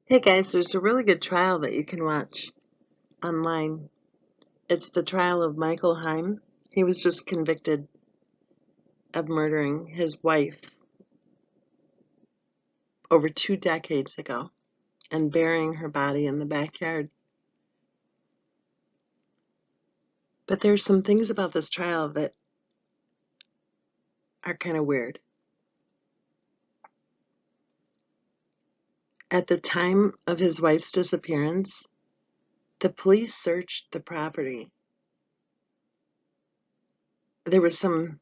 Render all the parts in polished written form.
Hey guys, there's a really good trial that you can watch online. It's the trial of Michael Haim. He was just convicted of murdering his wife over 2 decades ago and burying her body in the backyard. But there's some things about this trial that are kind of weird. At the time of his wife's disappearance, the police searched the property. There was some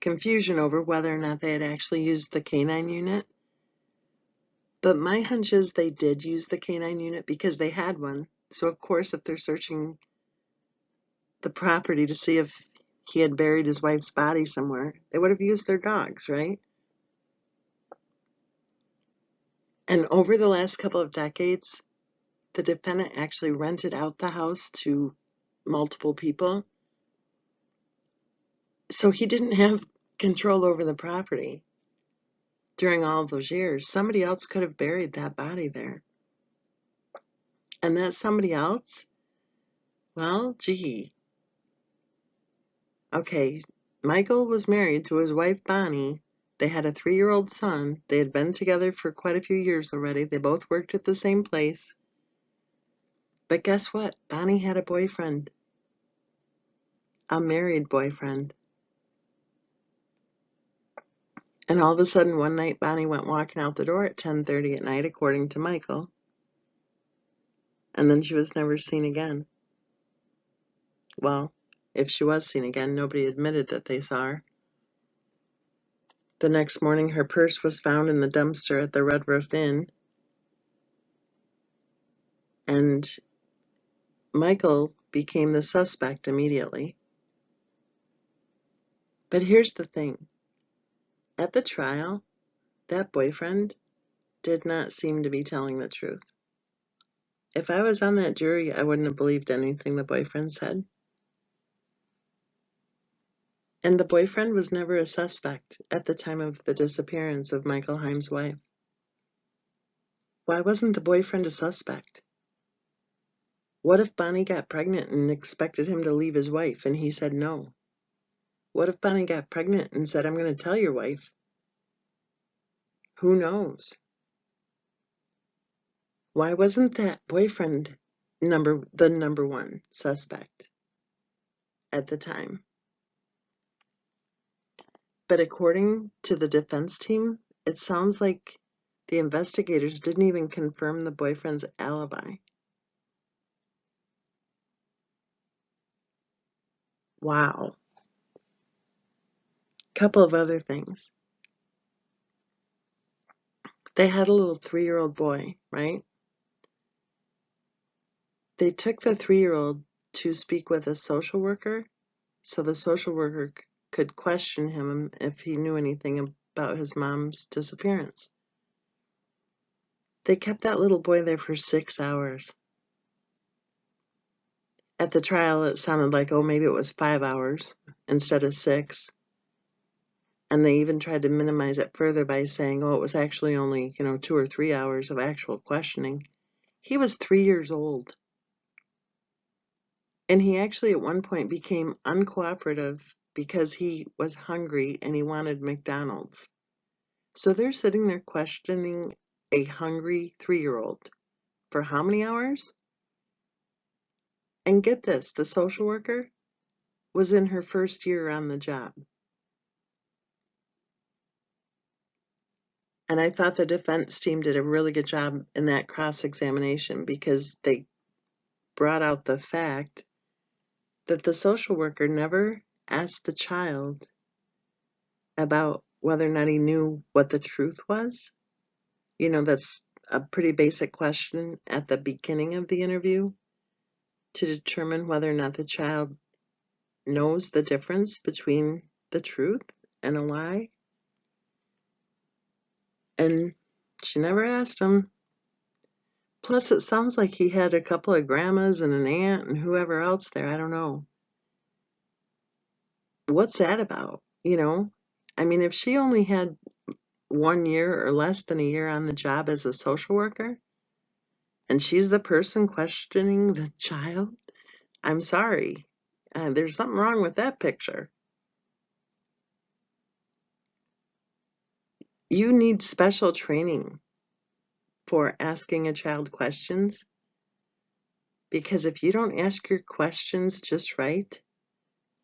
confusion over whether or not they had actually used the canine unit. But my hunch is they did use the canine unit because they had one. So, of course, if they're searching the property to see if he had buried his wife's body somewhere, they would have used their dogs, right? And over the last couple of decades, the defendant actually rented out the house to multiple people. So he didn't have control over the property during all of those years. Somebody else could have buried that body there. And that somebody else, well, gee. Okay, Michael was married to his wife Bonnie. They had a 3-year-old son. They had been together for quite a few years already. They both worked at the same place. But guess what? Bonnie had a boyfriend, a married boyfriend. And all of a sudden, one night, Bonnie went walking out the door at 10:30 at night, according to Michael. And then she was never seen again. Well, if she was seen again, nobody admitted that they saw her. The next morning, her purse was found in the dumpster at the Red Roof Inn. And Michael became the suspect immediately. But here's the thing. At the trial, that boyfriend did not seem to be telling the truth. If I was on that jury, I wouldn't have believed anything the boyfriend said. And the boyfriend was never a suspect at the time of the disappearance of Michael Haim's wife. Why wasn't the boyfriend a suspect? What if Bonnie got pregnant and expected him to leave his wife and he said no? What if Bonnie got pregnant and said, I'm going to tell your wife? Who knows? Why wasn't that boyfriend the number one suspect at the time? But according to the defense team, it sounds like the investigators didn't even confirm the boyfriend's alibi. Wow. Couple of other things. They had a little 3-year-old boy, right? They took the 3-year-old to speak with a social worker so the social worker could question him if he knew anything about his mom's disappearance. They kept that little boy there for 6 hours. At the trial, it sounded like, oh, maybe it was 5 hours instead of 6. And they even tried to minimize it further by saying, oh, it was actually only, 2 or 3 hours of actual questioning. He was 3 years old. And he actually at one point became uncooperative because he was hungry and he wanted McDonald's. So they're sitting there questioning a hungry 3-year-old for how many hours? And get this, the social worker was in her first year on the job. And I thought the defense team did a really good job in that cross-examination because they brought out the fact that the social worker never asked the child about whether or not he knew what the truth was. That's a pretty basic question at the beginning of the interview to determine whether or not the child knows the difference between the truth and a lie. And she never asked him. Plus, it sounds like he had a couple of grandmas and an aunt and whoever else there. I don't know. What's that about? I mean, if she only had 1 year or less than a year on the job as a social worker, and she's the person questioning the child. I'm sorry. There's something wrong with that picture. You need special training for asking a child questions, because if you don't ask your questions just right,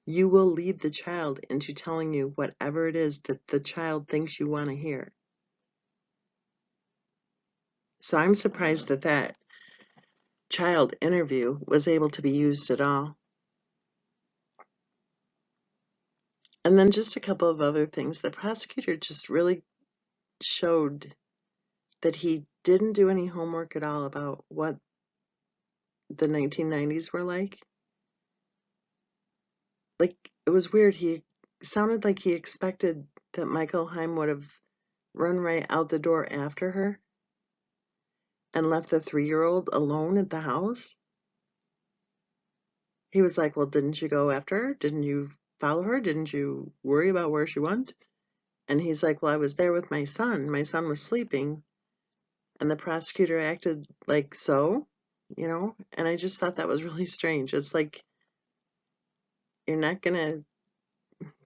you will lead the child into telling you whatever it is that the child thinks you want to hear. So I'm surprised that that child interview was able to be used at all. And then just a couple of other things. The prosecutor just really showed that he didn't do any homework at all about what the 1990s were like. Like, it was weird. He sounded like he expected that Michael Haim would have run right out the door after her and left the 3-year-old alone at the house. He was like, well, didn't you go after her? Didn't you follow her? Didn't you worry about where she went? And he's like, well, I was there with my son. My son was sleeping. And the prosecutor acted like so, and I just thought that was really strange. It's like, you're not going to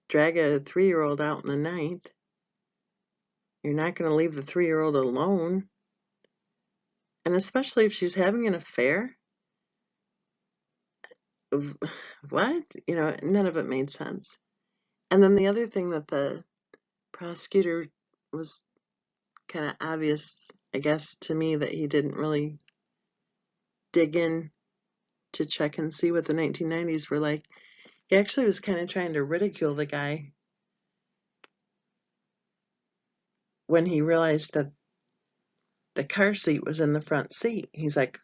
drag a 3-year-old out in the night. You're not going to leave the 3-year-old alone. And especially if she's having an affair. What? None of it made sense. And then the other thing that the prosecutor was kind of obvious, I guess, to me, that he didn't really dig in to check and see what the 1990s were like. He actually was kind of trying to ridicule the guy when he realized that the car seat was in the front seat. He's like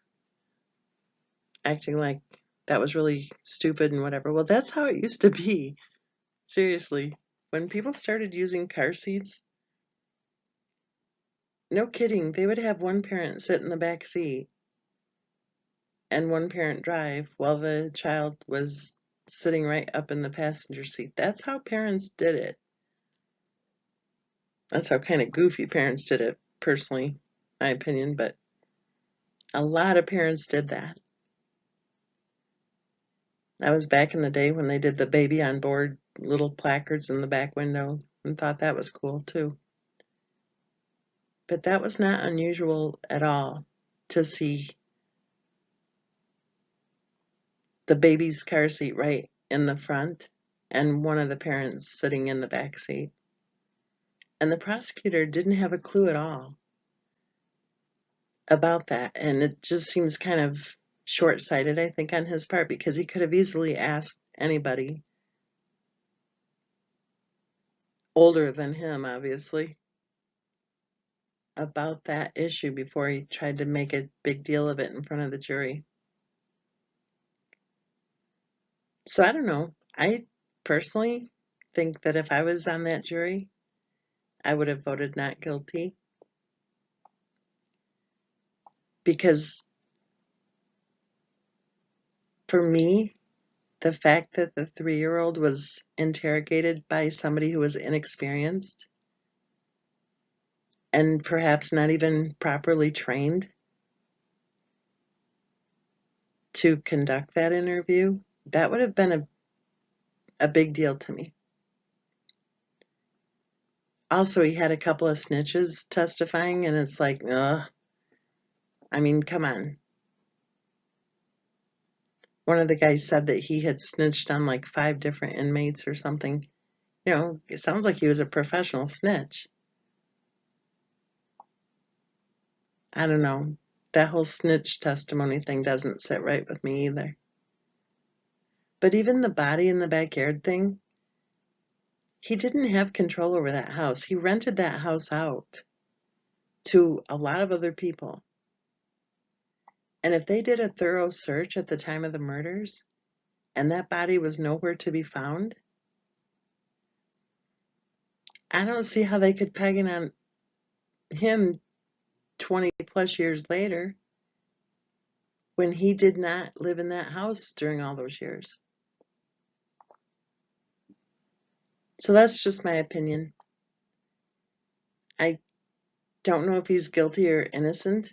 acting like that was really stupid and whatever. Well, that's how it used to be. Seriously. When people started using car seats, no kidding, they would have one parent sit in the back seat and one parent drive while the child was sitting right up in the passenger seat. That's how parents did it. That's how kind of goofy parents did it, personally, my opinion, but a lot of parents did that. That was back in the day when they did the baby on board little placards in the back window, and thought that was cool too. But that was not unusual at all, to see the baby's car seat right in the front and one of the parents sitting in the back seat. And the prosecutor didn't have a clue at all about that. And it just seems kind of short-sighted, I think, on his part, because he could have easily asked anybody older than him, obviously, about that issue before he tried to make a big deal of it in front of the jury. So I don't know. I personally think that if I was on that jury, I would have voted not guilty, because for me, the fact that the 3-year-old was interrogated by somebody who was inexperienced and perhaps not even properly trained to conduct that interview, that would have been a big deal to me. Also, he had a couple of snitches testifying, and it's like, I mean, come on. One of the guys said that he had snitched on like 5 different inmates or something. It sounds like he was a professional snitch. I don't know. That whole snitch testimony thing doesn't sit right with me either. But even the body in the backyard thing, he didn't have control over that house. He rented that house out to a lot of other people. And if they did a thorough search at the time of the murders and that body was nowhere to be found, I don't see how they could peg it on him 20 plus years later when he did not live in that house during all those years. So that's just my opinion. I don't know if he's guilty or innocent,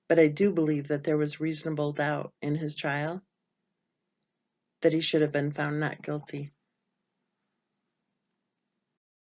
but I do believe that there was reasonable doubt in his trial that he should have been found not guilty.